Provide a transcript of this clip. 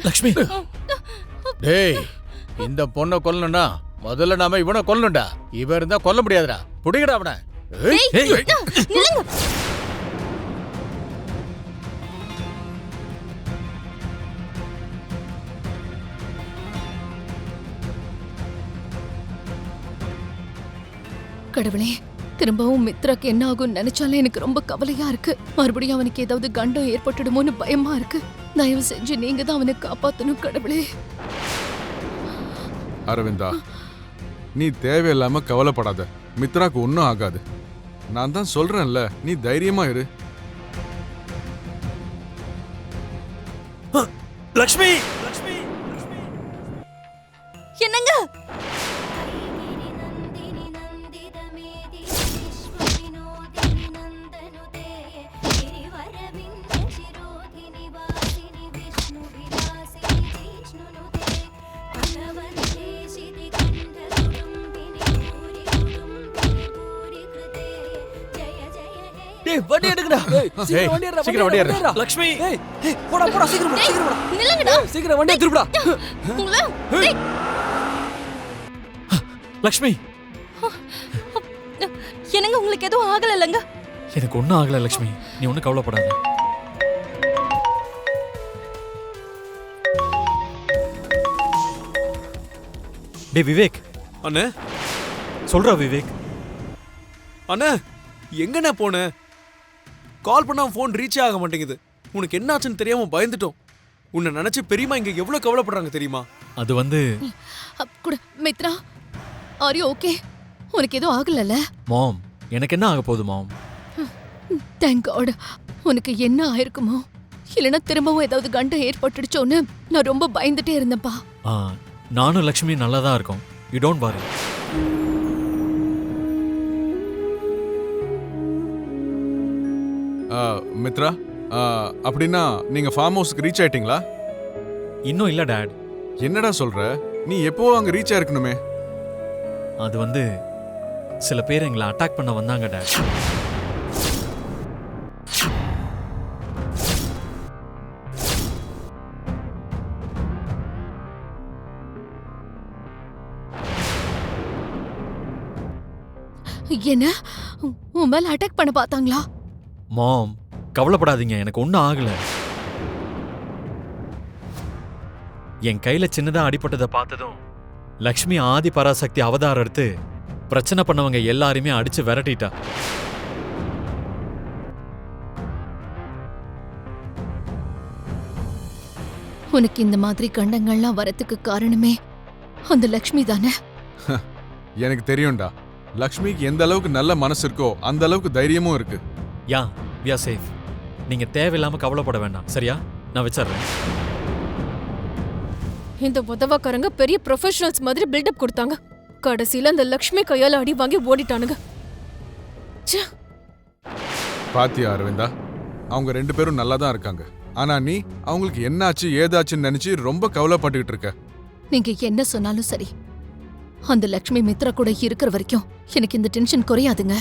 லக்ஷ்மி டேய், இந்த பொண்ணை கொல்லணும்னா முதல்ல நாம இவனை கொல்லணும்டா. இவன் இருந்தா கொல்ல முடியாதுடா. புடிங்கடா அவனை. கடவுளே, திரும்பவும் மித்ராக்கு என்ன ஆகும் நினைச்சாலே எனக்கு ரொம்ப கவலையா இருக்கு. மறுபடியும் அவனுக்கு ஏதாவது கண்டம் ஏற்பட்டுடுமோன்னு பயமா இருக்கு. தயவு செஞ்சு நீங்க தான் அவனை காப்பாத்தணும் கடவுளே. அரவிந்தா, நீ தேவையில்லாம கவலைப்படாத. மித்ராக்கு ஒன்னும் ஆகாது. நான் தான் சொல்றேன்ல, நீ தைரியமா இரு. லக்ஷ்மி என்னங்க? வண்டி எடுங்கடா. சீக்கிரம் வண்டி ஏறு. லக்ஷ்மி போடா போடா, சீக்கிரம் சீக்கிரம் நில்லுங்கடா. சீக்கிரம் வண்டியை திருப்புடா. லக்ஷ்மி, என்னங்க உங்களுக்கு எதுவும் ஆகல இல்லங்க? எனக்கு ஒன்றும் ஆகல லக்ஷ்மி, நீ ஒன்றும் கவலைப்படாத. டே விவேக். அண்ணே சொல்றா விவேக். அண்ணே, எங்கண்ணே போன? கால் பண்ணா ஃபோன் ரீச் ஆக மாட்டேங்குது. உனக்கு என்ன ஆச்சுன்னு தெரியாம பயந்துட்டோம். உன்னை நினைச்சு பெரியமா இங்க எவ்வளவு கவலைப்படுறாங்க தெரியுமா? அது வந்து கூட மித்ரா, ஆர் யூ ஓகே? உனக்கு எதுவும் ஆகலல்ல? மாம், எனக்கு என்ன ஆக போகுது மாம்? Thank God. உனக்கு என்ன ஆயிருக்குமோ, இல்லைன்னா திரும்பவும் ஏதாவது கண்டம் ஏற்பட்டுடுச்சோன்னு நான் ரொம்ப பயந்துட்டே இருந்தேன்ப்பா. நானும் லக்ஷ்மி நல்லா தான் இருக்கோம். You don't worry. மித்ரா, அப்படின்னா நீங்க ஃபார்ம் ஹவுஸ்க்கு ரீச் ஆயிட்டீங்களா? இன்னும் இல்ல டாட். என்னடா சொல்ற? நீ எப்போ அங்க ரீச் ஆயிருக்கணுமே. அது வந்து சில பேர் எங்களை அட்டாக் பண்ண வந்தாங்க டாட். என்ன, உன் மேல அட்டாக் பண்ண பார்த்தாங்களா? மாம், கவலைப்படாதீங்க, எனக்கு ஒன்றும் ஆகல. என் கையில சின்னதா அடிபட்டதை பார்த்ததும் லக்ஷ்மி ஆதி பராசக்தி அவதாரம் எடுத்து பிரச்சனை பண்ணவங்க எல்லாருமே அடிச்சு விரட்டிட்டா. உனக்கு இந்த மாதிரி கண்டங்கள்லாம் வரத்துக்கு காரணமே அந்த லக்ஷ்மி தானே? எனக்கு தெரியும்டா, லக்ஷ்மிக்கு எந்த அளவுக்கு நல்ல மனசு இருக்கோ அந்த அளவுக்கு தைரியமும் இருக்கு. யா, we are safe. நீங்க தேவையில்லாம கவலைப்பட வேண்டாம், சரியா? நான் வச்சிடுறேன். இந்த உதவாக்காரங்க பெரிய ப்ரொஃபஷனல்ஸ் மாதிரி பில்டப் கொடுத்தாங்க. கடைசியில அந்த லக்ஷ்மி கையால அடி வாங்கி ஓடிட்டானுங்க. பாத்தியா அரவிந்தா, அவங்க 2 பேரும் நல்லா தான் இருக்காங்க. ஆனா நீ அவங்களுக்கு என்னாச்சு ஏதாச்சுன்னு நினைச்சு ரொம்ப கவலைப்பட்டுக்கிட்டு இருக்க. நீங்க என்ன சொன்னாலும் சரி, அந்த லக்ஷ்மி மித்ரா கூட இருக்கிற வரைக்கும் எனக்கு இந்த டென்ஷன் குறையாதுங்க.